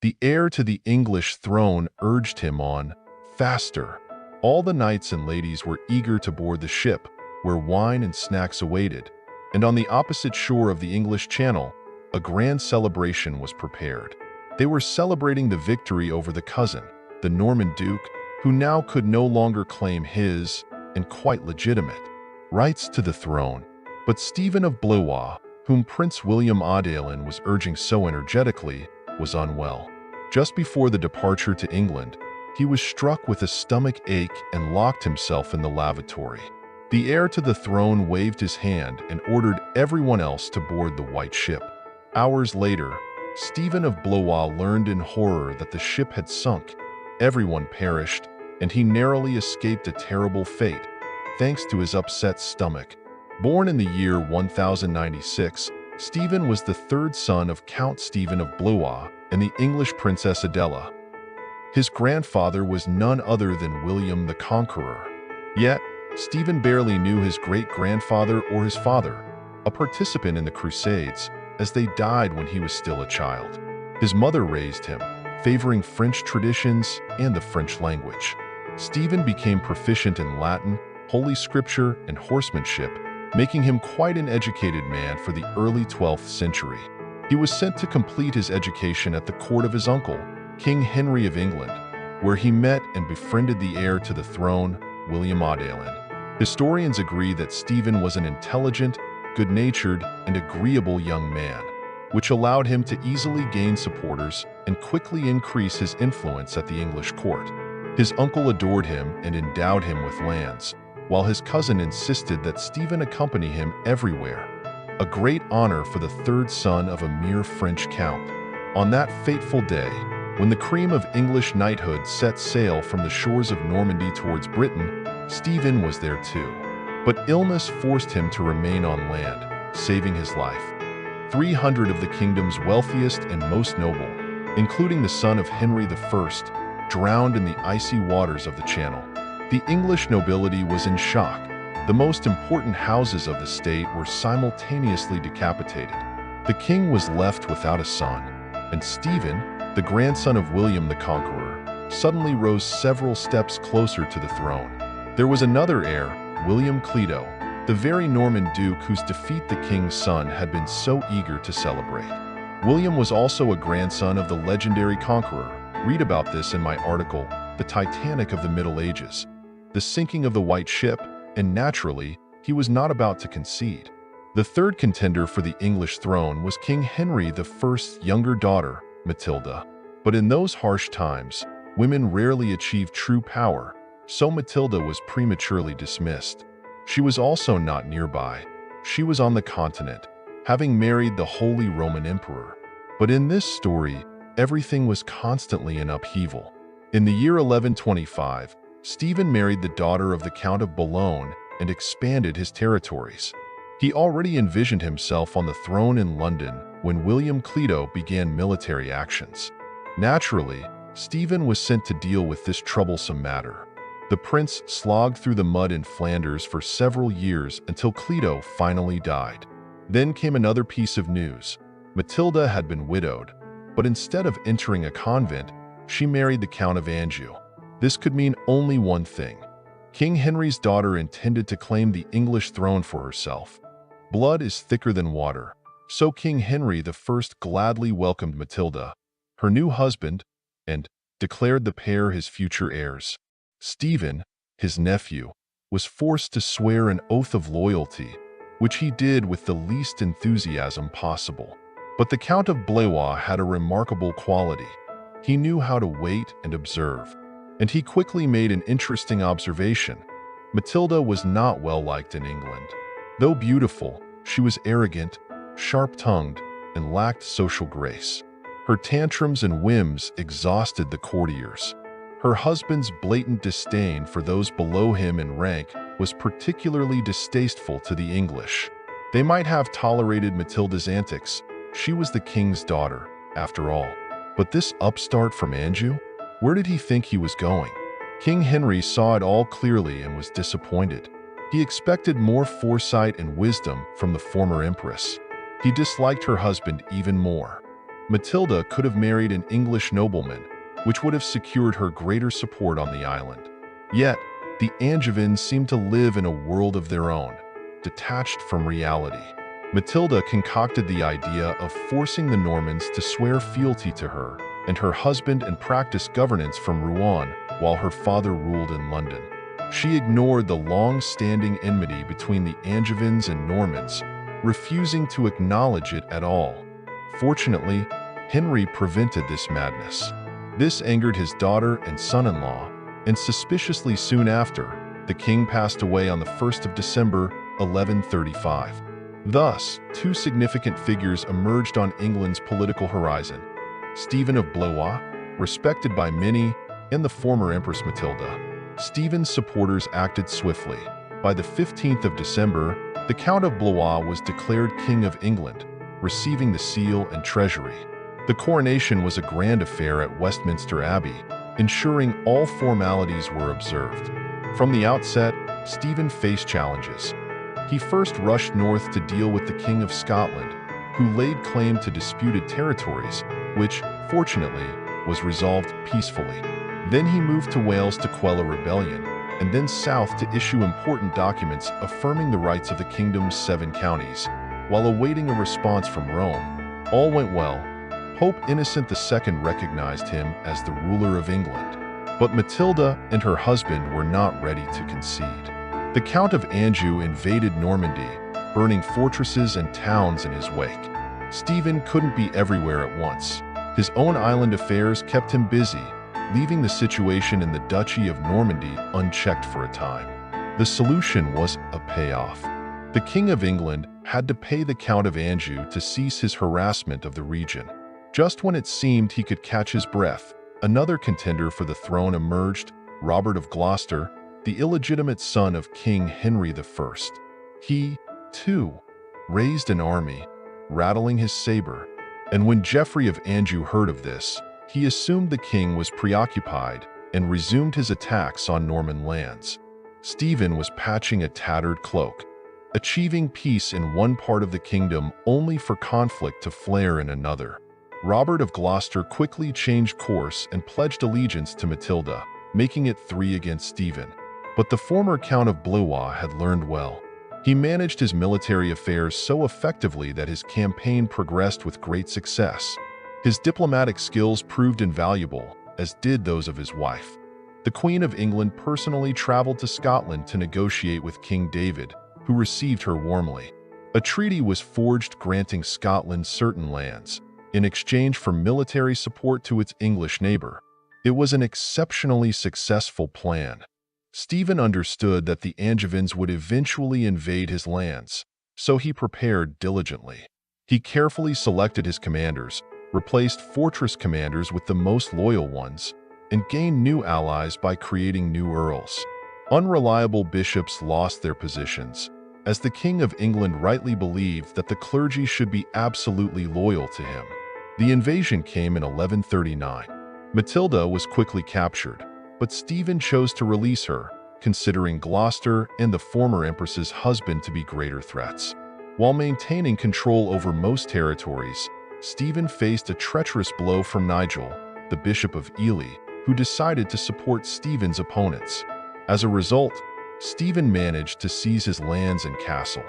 The heir to the English throne urged him on, faster. All the knights and ladies were eager to board the ship, where wine and snacks awaited, and on the opposite shore of the English Channel, a grand celebration was prepared. They were celebrating the victory over the cousin, the Norman Duke, who now could no longer claim his, and quite legitimate, rights to the throne. But Stephen of Blois, whom Prince William Adelin was urging so energetically, was unwell. Just before the departure to England, he was struck with a stomach ache and locked himself in the lavatory. The heir to the throne waved his hand and ordered everyone else to board the white ship. Hours later, Stephen of Blois learned in horror that the ship had sunk. Everyone perished, and he narrowly escaped a terrible fate, thanks to his upset stomach. Born in the year 1096, Stephen was the third son of Count Stephen of Blois and the English Princess Adela. His grandfather was none other than William the Conqueror. Yet, Stephen barely knew his great-grandfather or his father, a participant in the Crusades, as they died when he was still a child. His mother raised him, favoring French traditions and the French language. Stephen became proficient in Latin, Holy Scripture, and horsemanship, making him quite an educated man for the early 12th century. He was sent to complete his education at the court of his uncle, King Henry of England, where he met and befriended the heir to the throne, William Adelin. Historians agree that Stephen was an intelligent, good-natured, and agreeable young man, which allowed him to easily gain supporters and quickly increase his influence at the English court. His uncle adored him and endowed him with lands, while his cousin insisted that Stephen accompany him everywhere, a great honor for the third son of a mere French count. On that fateful day, when the cream of English knighthood set sail from the shores of Normandy towards Britain, Stephen was there too. But illness forced him to remain on land, saving his life. 300 of the kingdom's wealthiest and most noble, including the son of Henry I, drowned in the icy waters of the Channel. The English nobility was in shock. The most important houses of the state were simultaneously decapitated. The king was left without a son, and Stephen, the grandson of William the Conqueror, suddenly rose several steps closer to the throne. There was another heir, William Clito, the very Norman duke whose defeat the king's son had been so eager to celebrate. William was also a grandson of the legendary Conqueror. Read about this in my article, The Titanic of the Middle Ages, the sinking of the white ship, and naturally, he was not about to concede. The third contender for the English throne was King Henry I's younger daughter, Matilda. But in those harsh times, women rarely achieved true power, so Matilda was prematurely dismissed. She was also not nearby. She was on the continent, having married the Holy Roman Emperor. But in this story, everything was constantly in upheaval. In the year 1125, Stephen married the daughter of the Count of Boulogne and expanded his territories. He already envisioned himself on the throne in London when William Clito began military actions. Naturally, Stephen was sent to deal with this troublesome matter. The prince slogged through the mud in Flanders for several years until Clito finally died. Then came another piece of news. Matilda had been widowed, but instead of entering a convent, she married the Count of Anjou. This could mean only one thing. King Henry's daughter intended to claim the English throne for herself. Blood is thicker than water, so King Henry I gladly welcomed Matilda, her new husband, and declared the pair his future heirs. Stephen, his nephew, was forced to swear an oath of loyalty, which he did with the least enthusiasm possible. But the Count of Blois had a remarkable quality. He knew how to wait and observe, and he quickly made an interesting observation. Matilda was not well liked in England. Though beautiful, she was arrogant, sharp-tongued, and lacked social grace. Her tantrums and whims exhausted the courtiers. Her husband's blatant disdain for those below him in rank was particularly distasteful to the English. They might have tolerated Matilda's antics. She was the king's daughter, after all. But this upstart from Anjou? Where did he think he was going? King Henry saw it all clearly and was disappointed. He expected more foresight and wisdom from the former empress. He disliked her husband even more. Matilda could have married an English nobleman, which would have secured her greater support on the island. Yet, the Angevins seemed to live in a world of their own, detached from reality. Matilda concocted the idea of forcing the Normans to swear fealty to her and her husband and practice governance from Rouen while her father ruled in London. She ignored the long-standing enmity between the Angevins and Normans, refusing to acknowledge it at all. Fortunately, Henry prevented this madness. This angered his daughter and son-in-law, and suspiciously soon after, the king passed away on the 1st of December, 1135. Thus, two significant figures emerged on England's political horizon: Stephen of Blois, respected by many, and the former Empress Matilda. Stephen's supporters acted swiftly. By the 15th of December, the Count of Blois was declared King of England, receiving the seal and treasury. The coronation was a grand affair at Westminster Abbey, ensuring all formalities were observed. From the outset, Stephen faced challenges. He first rushed north to deal with the King of Scotland, who laid claim to disputed territories, which, fortunately, was resolved peacefully. Then he moved to Wales to quell a rebellion, and then south to issue important documents affirming the rights of the kingdom's 7 counties. While awaiting a response from Rome, all went well. Pope Innocent II recognized him as the ruler of England. But Matilda and her husband were not ready to concede. The Count of Anjou invaded Normandy, burning fortresses and towns in his wake. Stephen couldn't be everywhere at once. His own island affairs kept him busy, leaving the situation in the Duchy of Normandy unchecked for a time. The solution was a payoff. The King of England had to pay the Count of Anjou to cease his harassment of the region. Just when it seemed he could catch his breath, another contender for the throne emerged: Robert of Gloucester, the illegitimate son of King Henry I. He, too, raised an army, rattling his saber, and when Geoffrey of Anjou heard of this, he assumed the king was preoccupied and resumed his attacks on Norman lands. Stephen was patching a tattered cloak, achieving peace in one part of the kingdom only for conflict to flare in another. Robert of Gloucester quickly changed course and pledged allegiance to Matilda, making it 3 against Stephen. But the former Count of Blois had learned well. He managed his military affairs so effectively that his campaign progressed with great success. His diplomatic skills proved invaluable, as did those of his wife. The Queen of England personally traveled to Scotland to negotiate with King David, who received her warmly. A treaty was forged granting Scotland certain lands, in exchange for military support to its English neighbor. It was an exceptionally successful plan. Stephen understood that the Angevins would eventually invade his lands, so he prepared diligently. He carefully selected his commanders, replaced fortress commanders with the most loyal ones, and gained new allies by creating new earls. Unreliable bishops lost their positions, as the King of England rightly believed that the clergy should be absolutely loyal to him. The invasion came in 1139. Matilda was quickly captured, but Stephen chose to release her, considering Gloucester and the former empress's husband to be greater threats. While maintaining control over most territories, Stephen faced a treacherous blow from Nigel, the Bishop of Ely, who decided to support Stephen's opponents. As a result, Stephen managed to seize his lands and castle.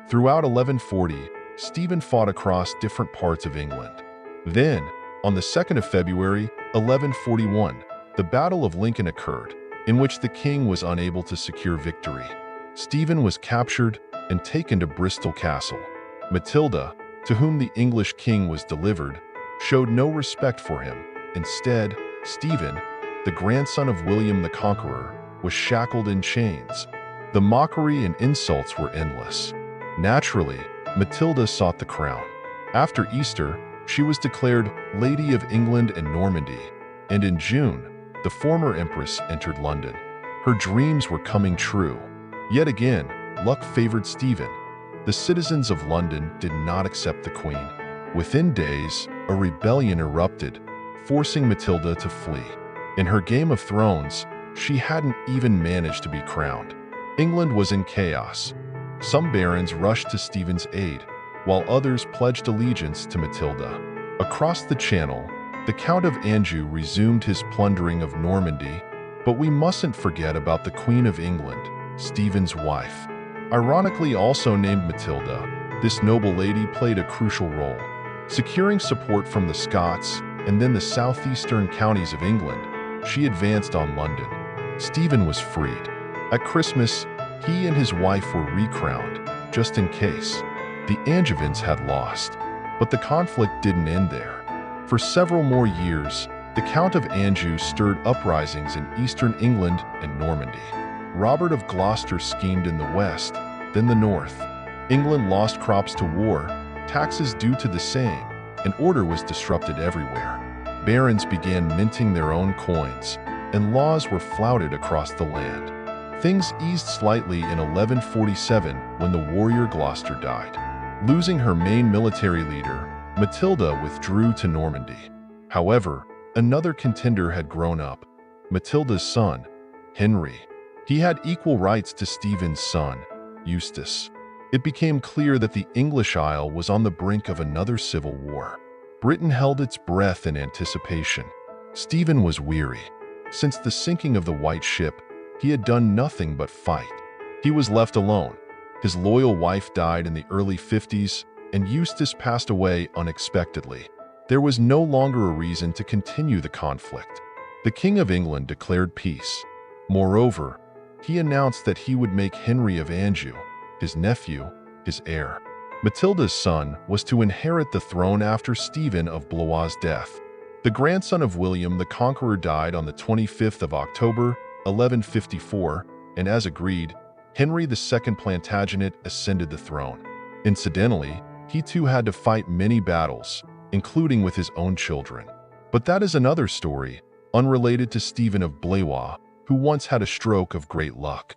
Throughout 1140, Stephen fought across different parts of England. Then, on the 2nd of February, 1141, the Battle of Lincoln occurred, in which the king was unable to secure victory. Stephen was captured and taken to Bristol Castle. Matilda, to whom the English king was delivered, showed no respect for him. Instead, Stephen, the grandson of William the Conqueror, was shackled in chains. The mockery and insults were endless. Naturally, Matilda sought the crown. After Easter, she was declared Lady of England and Normandy, and in June, the former empress entered London. Her dreams were coming true. Yet again, luck favored Stephen. The citizens of London did not accept the queen. Within days, a rebellion erupted, forcing Matilda to flee. In her Game of Thrones, she hadn't even managed to be crowned. England was in chaos. Some barons rushed to Stephen's aid, while others pledged allegiance to Matilda. Across the Channel, the Count of Anjou resumed his plundering of Normandy, but we mustn't forget about the Queen of England, Stephen's wife. Ironically also named Matilda, this noble lady played a crucial role, securing support from the Scots and then the southeastern counties of England. She advanced on London. Stephen was freed. At Christmas, he and his wife were recrowned, just in case. The Angevins had lost, but the conflict didn't end there. For several more years, the Count of Anjou stirred uprisings in eastern England and Normandy. Robert of Gloucester schemed in the west, then the north. England lost crops to war, taxes due to the same, and order was disrupted everywhere. Barons began minting their own coins, and laws were flouted across the land. Things eased slightly in 1147 when the warrior Gloucester died. Losing her main military leader, Matilda withdrew to Normandy. However, another contender had grown up, Matilda's son, Henry. He had equal rights to Stephen's son, Eustace. It became clear that the English Isle was on the brink of another civil war. Britain held its breath in anticipation. Stephen was weary. Since the sinking of the White Ship, he had done nothing but fight. He was left alone. His loyal wife died in the early 50s, and Eustace passed away unexpectedly. There was no longer a reason to continue the conflict. The King of England declared peace. Moreover, he announced that he would make Henry of Anjou, his nephew, his heir. Matilda's son was to inherit the throne after Stephen of Blois' death. The grandson of William the Conqueror died on the 25th of October, 1154, and as agreed, Henry II Plantagenet ascended the throne. Incidentally, he too had to fight many battles, including with his own children. But that is another story, unrelated to Stephen of Blois, who once had a stroke of great luck.